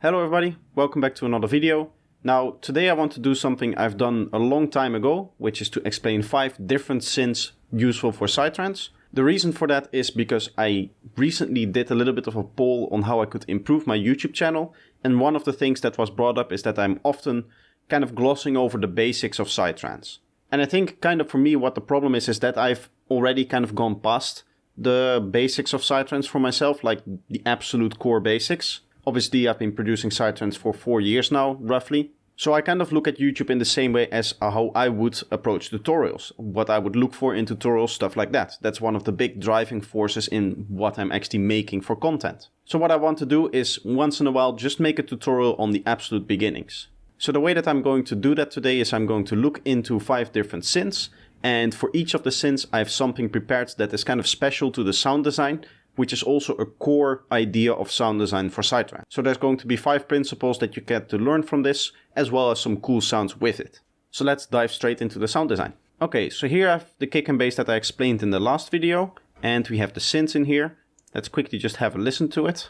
Hello everybody, welcome back to another video. Now today I want to do something I've done a long time ago, which is to explain 5 different synths useful for Psytrance. The reason for that is because I recently did a little bit of a poll on how I could improve my YouTube channel, and one of the things that was brought up is that I'm often kind of glossing over the basics of Psytrance. And I think kind of for me what the problem is that I've already kind of gone past the basics of Psytrance for myself, like the absolute core basics. Obviously, I've been producing Psytrance for 4 years now, roughly. So I kind of look at YouTube in the same way as how I would approach tutorials. What I would look for in tutorials, stuff like that. That's one of the big driving forces in what I'm actually making for content. So what I want to do is once in a while just make a tutorial on the absolute beginnings. So the way that I'm going to do that today is I'm going to look into 5 different synths. And for each of the synths I have something prepared that is kind of special to the sound design, which is also a core idea of sound design for Psytrance. So there's going to be 5 principles that you get to learn from this, as well as some cool sounds with it. So let's dive straight into the sound design. Okay, so here I have the kick and bass that I explained in the last video, and we have the synths in here. Let's quickly just have a listen to it.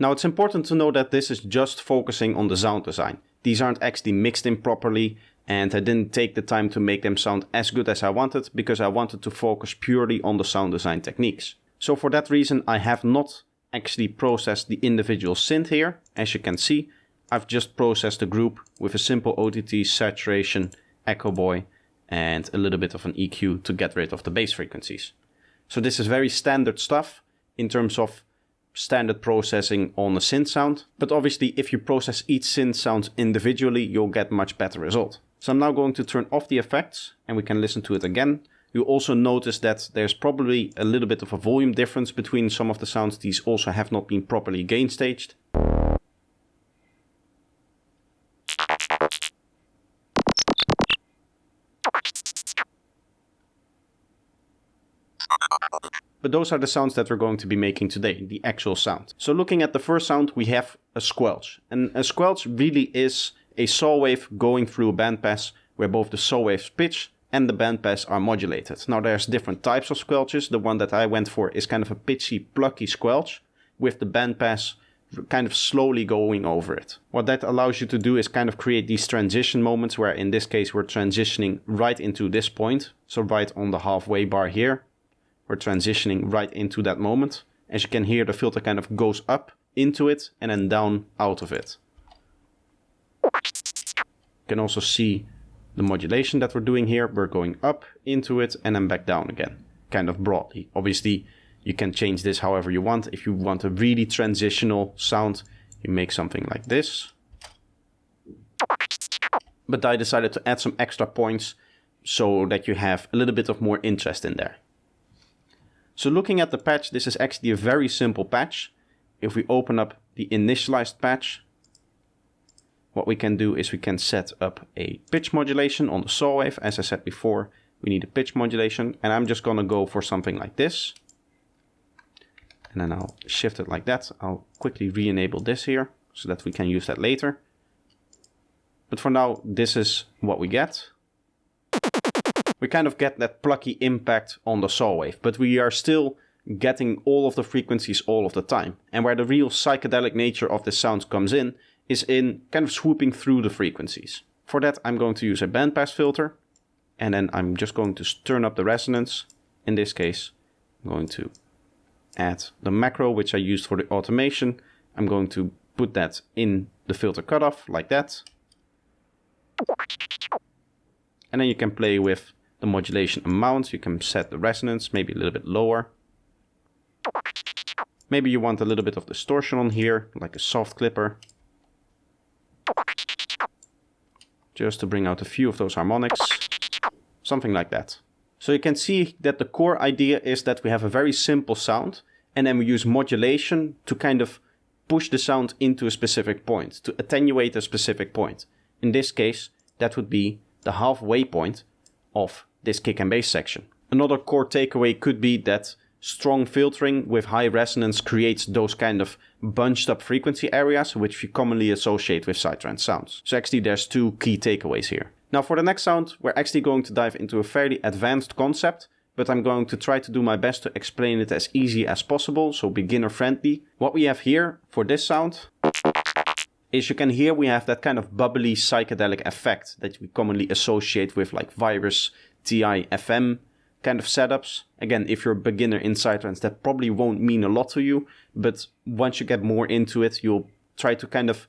Now it's important to know that this is just focusing on the sound design. These aren't actually mixed in properly, and I didn't take the time to make them sound as good as I wanted because I wanted to focus purely on the sound design techniques. So for that reason I have not actually processed the individual synth here. As you can see, I've just processed the group with a simple OTT, saturation, echo boy and a little bit of an EQ to get rid of the bass frequencies. So this is very standard stuff in terms of standard processing on a synth sound, but obviously if you process each synth sound individually you'll get much better result. So I'm now going to turn off the effects and we can listen to it again. You'll also notice that there's probably a little bit of a volume difference between some of the sounds. These also have not been properly gain staged. But those are the sounds that we're going to be making today, the actual sound. So looking at the first sound, we have a squelch. And a squelch really is a saw wave going through a bandpass where both the saw wave's pitch and the bandpass are modulated. Now there's different types of squelches. The one that I went for is kind of a pitchy, plucky squelch with the bandpass kind of slowly going over it. What that allows you to do is kind of create these transition moments where in this case we're transitioning right into this point. So right on the halfway bar here. We're transitioning right into that moment. As you can hear, the filter kind of goes up into it and then down out of it. You can also see the modulation that we're doing here. We're going up into it and then back down again, kind of broadly. Obviously, you can change this however you want. If you want a really transitional sound, you make something like this. But I decided to add some extra points so that you have a little bit of more interest in there. So looking at the patch, this is actually a very simple patch. If we open up the initialized patch, what we can do is we can set up a pitch modulation on the saw wave. As I said before, we need a pitch modulation, and I'm just gonna go for something like this. And then I'll shift it like that. I'll quickly re-enable this here so that we can use that later. But for now, this is what we get. We kind of get that plucky impact on the saw wave, but we are still getting all of the frequencies all of the time. And where the real psychedelic nature of the sound comes in is in kind of swooping through the frequencies. For that, I'm going to use a bandpass filter, and then I'm just going to turn up the resonance. In this case, I'm going to add the macro, which I used for the automation. I'm going to put that in the filter cutoff like that. And then you can play with the modulation amount. You can set the resonance maybe a little bit lower. Maybe you want a little bit of distortion on here, like a soft clipper. Just to bring out a few of those harmonics. Something like that. So you can see that the core idea is that we have a very simple sound, and then we use modulation to kind of push the sound into a specific point, to attenuate a specific point. In this case, that would be the halfway point of this kick and bass section. Another core takeaway could be that strong filtering with high resonance creates those kind of bunched up frequency areas which we commonly associate with Psytrance sounds. So actually there's two key takeaways here. Now for the next sound, we're actually going to dive into a fairly advanced concept, but I'm going to try to do my best to explain it as easy as possible, so beginner friendly. What we have here for this sound is you can hear we have that kind of bubbly psychedelic effect that we commonly associate with like Virus, TI, FM kind of setups. Again, if you're a beginner in Psytrance, that probably won't mean a lot to you, but once you get more into it, you'll try to kind of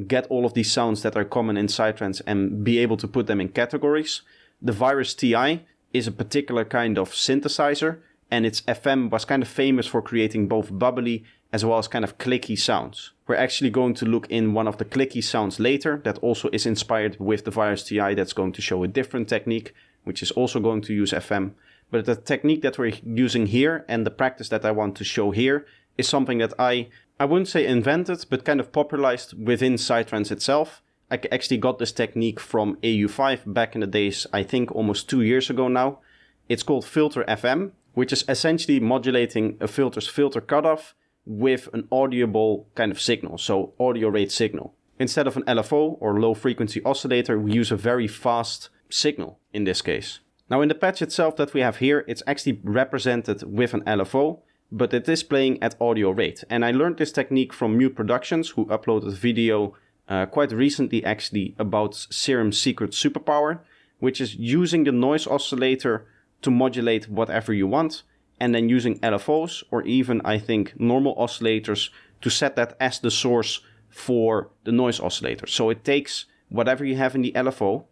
get all of these sounds that are common in Psytrance and be able to put them in categories. The Virus TI is a particular kind of synthesizer, and its FM was kind of famous for creating both bubbly as well as kind of clicky sounds. We're actually going to look in one of the clicky sounds later that also is inspired with the Virus TI that's going to show a different technique, which is also going to use FM. But the technique that we're using here and the practice that I want to show here is something that I wouldn't say invented, but kind of popularized within Psytrance itself. I actually got this technique from AU5 back in the days, I think almost 2 years ago now. It's called Filter FM, which is essentially modulating a filter's filter cutoff with an audible kind of signal, so audio rate signal. Instead of an LFO or low frequency oscillator, we use a very fast signal in this case. Now in the patch itself that we have here, it's actually represented with an LFO, but it is playing at audio rate. And I learned this technique from Mute Productions, who uploaded a video quite recently actually about Serum's secret superpower, which is using the noise oscillator to modulate whatever you want, and then using LFOs or even I think normal oscillators to set that as the source for the noise oscillator. So it takes whatever you have in the LFO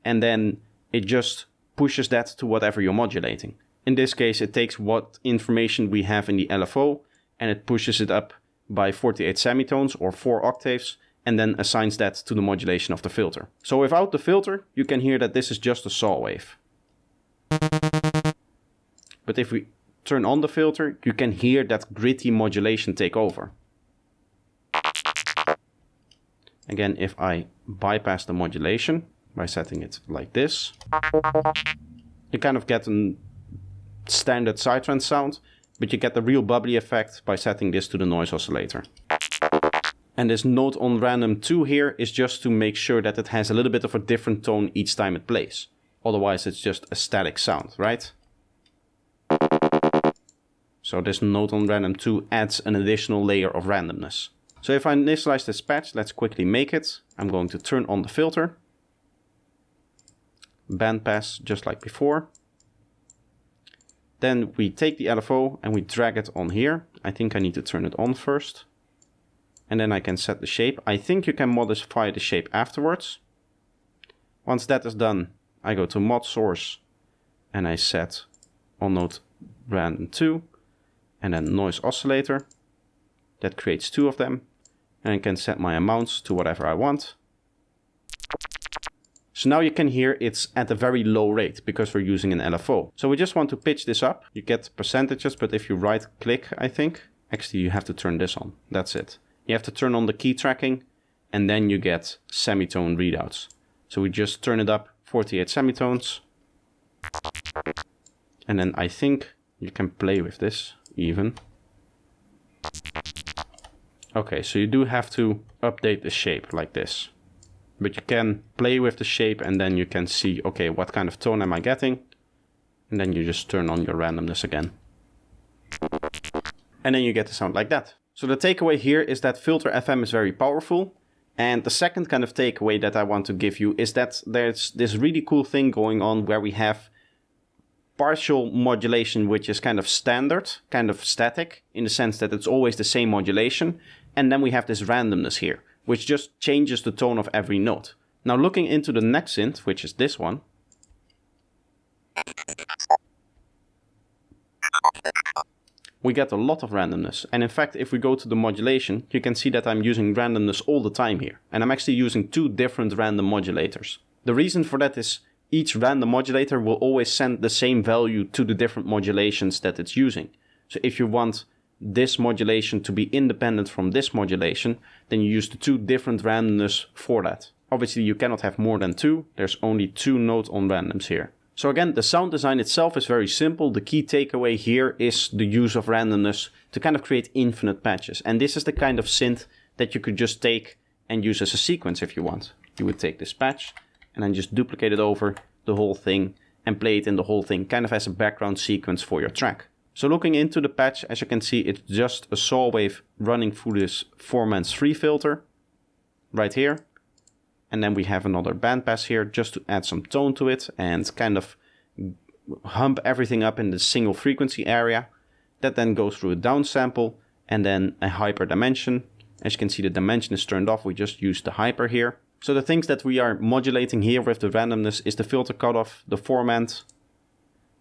and then it just pushes that to whatever you're modulating. In this case, it takes what information we have in the LFO and it pushes it up by 48 semitones or 4 octaves and then assigns that to the modulation of the filter. So without the filter, you can hear that this is just a saw wave. But if we turn on the filter, you can hear that gritty modulation take over. Again, if I bypass the modulation by setting it like this, you kind of get a standard Psytrance sound, but you get the real bubbly effect by setting this to the noise oscillator. And this note on random 2 here is just to make sure that it has a little bit of a different tone each time it plays. Otherwise it's just a static sound, right? So this note on random 2 adds an additional layer of randomness. So if I initialize this patch, let's quickly make it. I'm going to turn on the filter. Bandpass just like before. Then we take the LFO and we drag it on here. I think I need to turn it on first. And then I can set the shape. I think you can modify the shape afterwards. Once that is done, I go to mod source and I set on note random 2 and then noise oscillator. That creates 2 of them. And I can set my amounts to whatever I want. So now you can hear it's at a very low rate because we're using an LFO. So we just want to pitch this up. You get percentages, but if you right click, I think, actually you have to turn this on. That's it. You have to turn on the key tracking and then you get semitone readouts. So we just turn it up 48 semitones. And then I think you can play with this even. Okay, so you do have to update the shape like this. But you can play with the shape and then you can see, okay, what kind of tone am I getting? And then you just turn on your randomness again. And then you get the sound like that. So the takeaway here is that Filter FM is very powerful. And the second kind of takeaway that I want to give you is that there's this really cool thing going on where we have partial modulation, which is kind of standard, kind of static, in the sense that it's always the same modulation. And then we have this randomness here, which just changes the tone of every note. Now looking into the next synth, which is this one. We get a lot of randomness. And in fact, if we go to the modulation, you can see that I'm using randomness all the time here. And I'm actually using 2 different random modulators. The reason for that is each random modulator will always send the same value to the different modulations that it's using. So if you want this modulation to be independent from this modulation, then you use the two different randomness for that. Obviously you cannot have more than two, there's only two note on randoms here. So again, the sound design itself is very simple. The key takeaway here is the use of randomness to kind of create infinite patches. And this is the kind of synth that you could just take and use as a sequence if you want. You would take this patch and then just duplicate it over the whole thing and play it in the whole thing, kind of as a background sequence for your track. So looking into the patch, as you can see, it's just a saw wave running through this 4-3 filter right here. And then we have another bandpass here just to add some tone to it and kind of hump everything up in the single frequency area. That then goes through a downsample and then a hyper dimension. As you can see, the dimension is turned off. We just use the hyper here. So the things that we are modulating here with the randomness is the filter cutoff, the formant.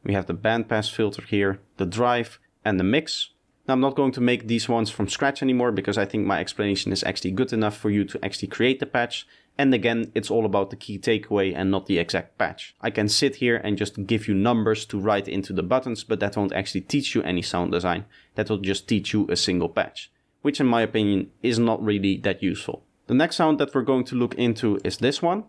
We have the bandpass filter here, the drive and the mix. Now I'm not going to make these ones from scratch anymore because I think my explanation is actually good enough for you to actually create the patch. And again, it's all about the key takeaway and not the exact patch. I can sit here and just give you numbers to write into the buttons, but that won't actually teach you any sound design. That will just teach you a single patch, which in my opinion is not really that useful. The next sound that we're going to look into is this one.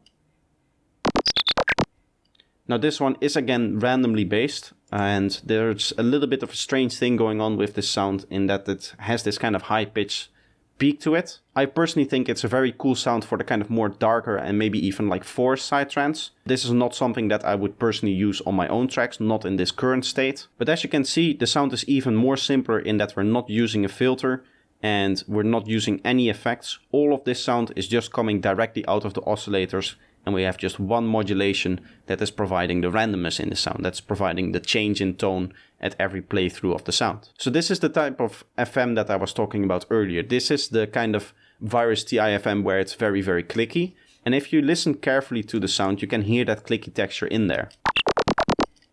Now this one is again randomly based, and there's a little bit of a strange thing going on with this sound in that it has this kind of high pitch peak to it. I personally think it's a very cool sound for the kind of more darker and maybe even like forced psytrance. This is not something that I would personally use on my own tracks, not in this current state. But as you can see, the sound is even more simpler in that we're not using a filter and we're not using any effects. All of this sound is just coming directly out of the oscillators, and we have just one modulation that is providing the randomness in the sound, that's providing the change in tone at every playthrough of the sound. So this is the type of FM that I was talking about earlier. This is the kind of virus TI FM where it's very, very clicky. And if you listen carefully to the sound, you can hear that clicky texture in there.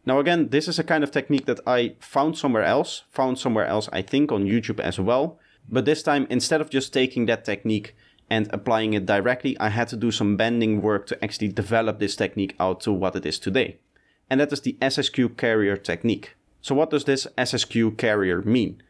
Now again, this is a kind of technique that I found somewhere else I think on YouTube as well. But this time, instead of just taking that technique and applying it directly, I had to do some bending work to actually develop this technique out to what it is today. And that is the SSQ carrier technique. So what does this SSQ carrier mean?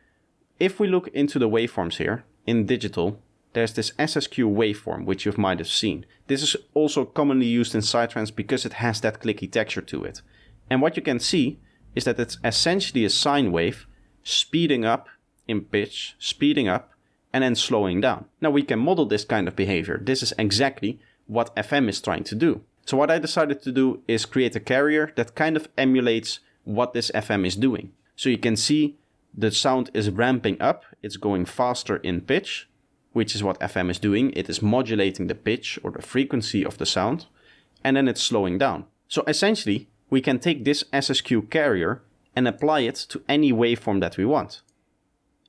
If we look into the waveforms here, in digital, there's this SSQ waveform, which you might have seen. This is also commonly used in Psytrance because it has that clicky texture to it. And what you can see is that it's essentially a sine wave speeding up in pitch, speeding up, and then slowing down. Now we can model this kind of behavior. This is exactly what FM is trying to do. So what I decided to do is create a carrier that kind of emulates what this FM is doing. So you can see the sound is ramping up, it's going faster in pitch, which is what FM is doing. It is modulating the pitch or the frequency of the sound, and then it's slowing down. So essentially, we can take this SSQ carrier and apply it to any waveform that we want.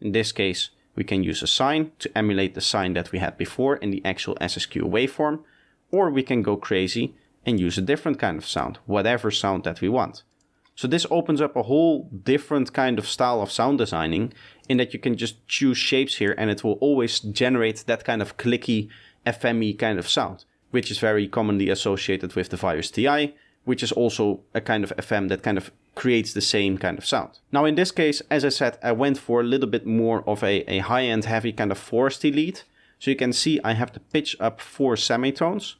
In this case, we can use a sine to emulate the sine that we had before in the actual SSQ waveform, or we can go crazy and use a different kind of sound, whatever sound that we want. So this opens up a whole different kind of style of sound designing in that you can just choose shapes here and it will always generate that kind of clicky, FM-y kind of sound, which is very commonly associated with the Virus TI, which is also a kind of FM that kind of creates the same kind of sound. Now in this case, as I said, I went for a little bit more of a high-end heavy kind of foresty lead. So you can see I have to pitch up 4 semitones.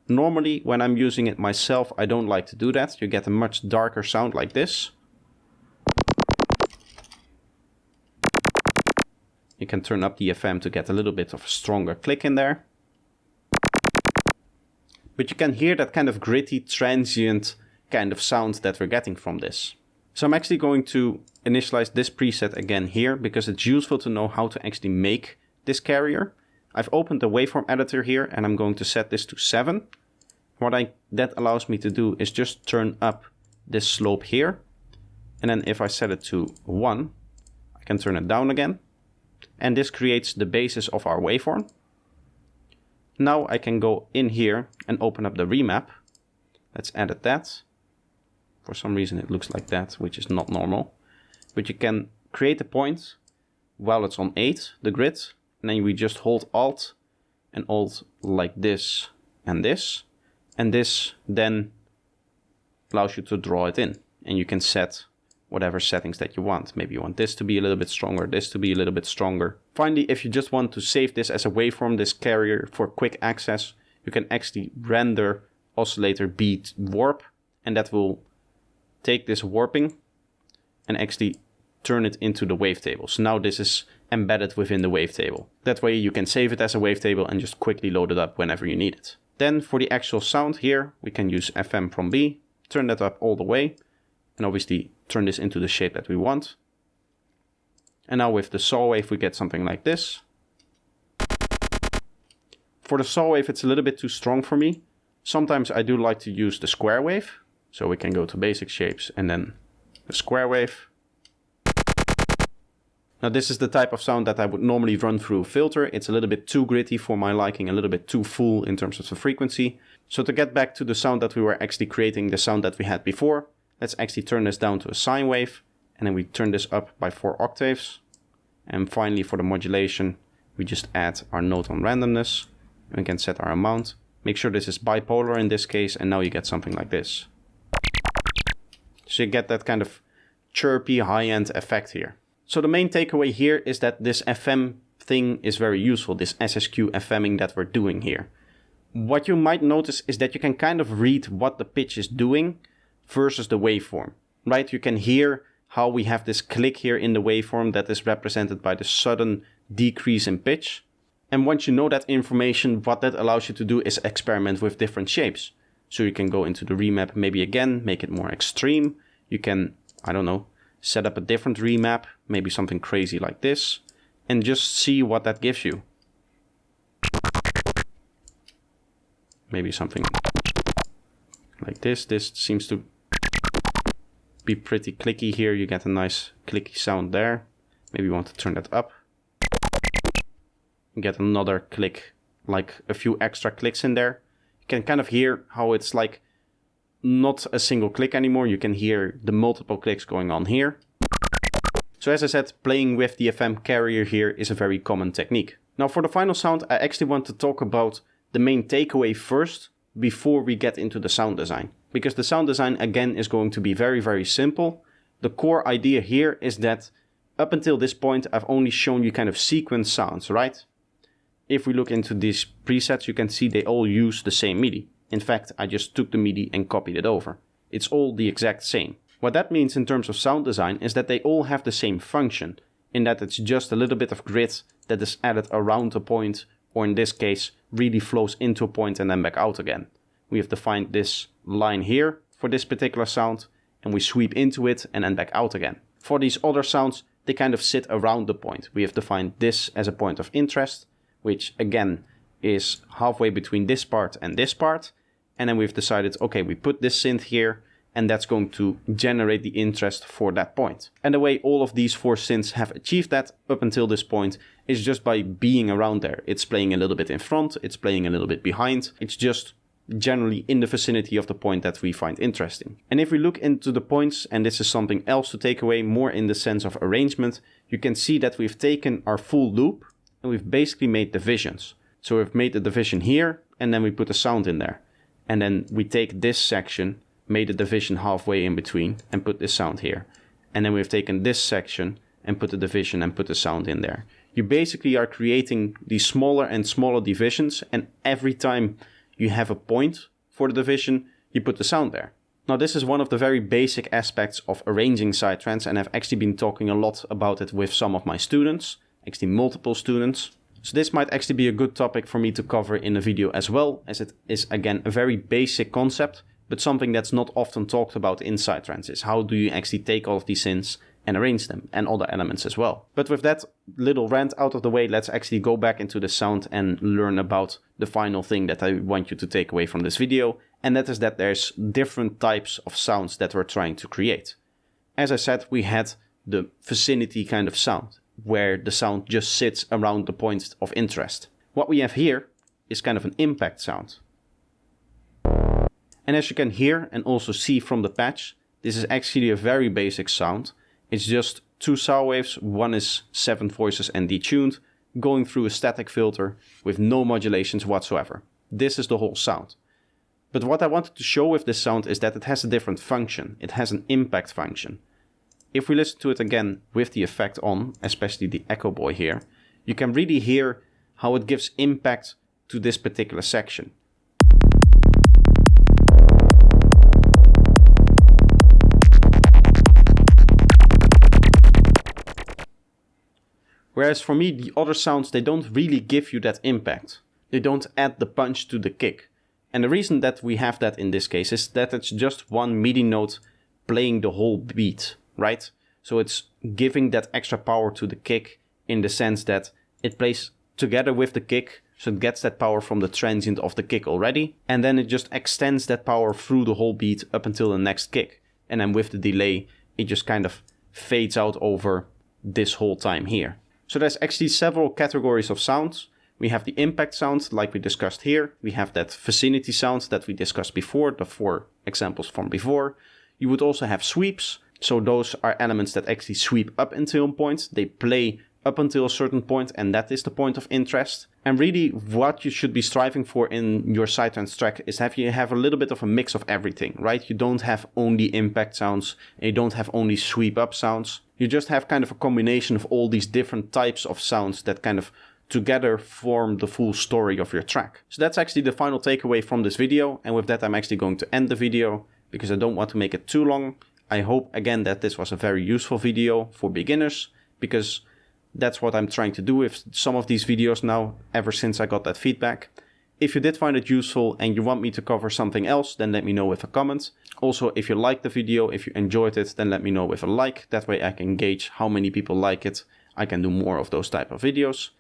Normally, when I'm using it myself, I don't like to do that. You get a much darker sound like this. You can turn up the FM to get a little bit of a stronger click in there. But you can hear that kind of gritty, transient kind of sound that we're getting from this. So I'm actually going to initialize this preset again here because it's useful to know how to actually make this carrier. I've opened the waveform editor here and I'm going to set this to 7. That allows me to do is just turn up this slope here. And then if I set it to 1, I can turn it down again. And this creates the basis of our waveform. Now I can go in here and open up the remap. Let's edit that. For some reason it looks like that, which is not normal. But you can create a point while it's on 8, the grid. And then we just hold Alt and Alt like this and this. And this then allows you to draw it in. And you can set whatever settings that you want. Maybe you want this to be a little bit stronger, this to be a little bit stronger. Finally, if you just want to save this as a waveform, this carrier for quick access, you can actually render oscillator beat warp, and that will take this warping and actually turn it into the wavetable. So now this is embedded within the wavetable. That way you can save it as a wavetable and just quickly load it up whenever you need it. Then for the actual sound here, we can use FM from B, turn that up all the way, and obviously turn this into the shape that we want. And now with the saw wave, we get something like this. For the saw wave, it's a little bit too strong for me. Sometimes I do like to use the square wave. So we can go to basic shapes and then the square wave. Now this is the type of sound that I would normally run through a filter. It's a little bit too gritty for my liking, a little bit too full in terms of the frequency. So to get back to the sound that we were actually creating, the sound that we had before, let's actually turn this down to a sine wave. And then we turn this up by 4 octaves. And finally for the modulation, we just add our note on randomness. And we can set our amount. Make sure this is bipolar in this case, and now you get something like this. So you get that kind of chirpy high-end effect here. So the main takeaway here is that this FM thing is very useful, this SSQ FMing that we're doing here. What you might notice is that you can kind of read what the pitch is doing versus the waveform, right? You can hear how we have this click here in the waveform that is represented by the sudden decrease in pitch. And once you know that information, what that allows you to do is experiment with different shapes. So you can go into the remap maybe again, make it more extreme. You can, I don't know, set up a different remap, maybe something crazy like this, and just see what that gives you. Maybe something like this. This seems to be pretty clicky here. You get a nice clicky sound there. Maybe you want to turn that up. Get another click, like a few extra clicks in there. You can kind of hear how it's like not a single click anymore. You can hear the multiple clicks going on here. So as I said, playing with the FM carrier here is a very common technique. Now for the final sound, I actually want to talk about the main takeaway first before we get into the sound design. Because the sound design again is going to be very, very simple. The core idea here is that up until this point, I've only shown you kind of sequence sounds, right? If we look into these presets, you can see they all use the same MIDI. In fact, I just took the MIDI and copied it over. It's all the exact same. What that means in terms of sound design is that they all have the same function, in that it's just a little bit of grit that is added around a point, or in this case, really flows into a point and then back out again. We have defined this line here for this particular sound, and we sweep into it and then back out again. For these other sounds, they kind of sit around the point. We have defined this as a point of interest, which again is halfway between this part and this part. And then we've decided, okay, we put this synth here, and that's going to generate the interest for that point. And the way all of these 4 synths have achieved that up until this point is just by being around there. It's playing a little bit in front, it's playing a little bit behind. It's just generally in the vicinity of the point that we find interesting. And if we look into the points, and this is something else to take away more in the sense of arrangement, you can see that we've taken our full loop and we've basically made divisions. So we've made a division here, and then we put a sound in there. And then we take this section, made a division halfway in between, and put this sound here. And then we've taken this section and put a division and put a sound in there. You basically are creating these smaller and smaller divisions, and every time you have a point for the division, you put the sound there. Now this is one of the very basic aspects of arranging Psytrance, and I've actually been talking a lot about it with some of my students, actually multiple students. So this might actually be a good topic for me to cover in a video as well, as it is again a very basic concept, but something that's not often talked about in Psytrance is how do you actually take all of these synths and arrange them, and other elements as well. But with that little rant out of the way, let's actually go back into the sound and learn about the final thing that I want you to take away from this video, and that is that there's different types of sounds that we're trying to create. As I said, we had the vicinity kind of sound, where the sound just sits around the point of interest. What we have here is kind of an impact sound. And as you can hear and also see from the patch, this is actually a very basic sound. It's just 2 saw waves, one is 7 voices and detuned, going through a static filter with no modulations whatsoever. This is the whole sound. But what I wanted to show with this sound is that it has a different function. It has an impact function. if we listen to it again with the effect on, especially the echo boy here, you can really hear how it gives impact to this particular section. Whereas for me, the other sounds, they don't really give you that impact. They don't add the punch to the kick. And the reason that we have that in this case is that it's just one MIDI note playing the whole beat, right? So it's giving that extra power to the kick in the sense that it plays together with the kick, so it gets that power from the transient of the kick already, and then it just extends that power through the whole beat up until the next kick. And then with the delay, it just kind of fades out over this whole time here. So there's actually several categories of sounds. We have the impact sound, like we discussed here. We have that vicinity sound that we discussed before, the 4 examples from before. You would also have sweeps. So those are elements that actually sweep up until a point. They play up until a certain point, and that is the point of interest. And really what you should be striving for in your Psytrance track is you have a little bit of a mix of everything, right? You don't have only impact sounds, and you don't have only sweep up sounds. You just have kind of a combination of all these different types of sounds that kind of together form the full story of your track. So that's actually the final takeaway from this video. And with that, I'm actually going to end the video because I don't want to make it too long. I hope again that this was a very useful video for beginners, because that's what I'm trying to do with some of these videos now, ever since I got that feedback. If you did find it useful and you want me to cover something else, then let me know with a comment. Also, if you liked the video, if you enjoyed it, then let me know with a like. That way I can gauge how many people like it. I can do more of those type of videos.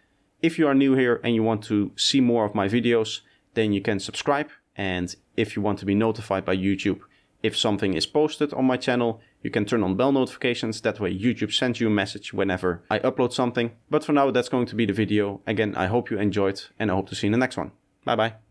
If you are new here and you want to see more of my videos, then you can subscribe. And if you want to be notified by YouTube if something is posted on my channel, you can turn on bell notifications. That way YouTube sends you a message whenever I upload something. But for now, that's going to be the video. Again, I hope you enjoyed and I hope to see you in the next one. Bye bye.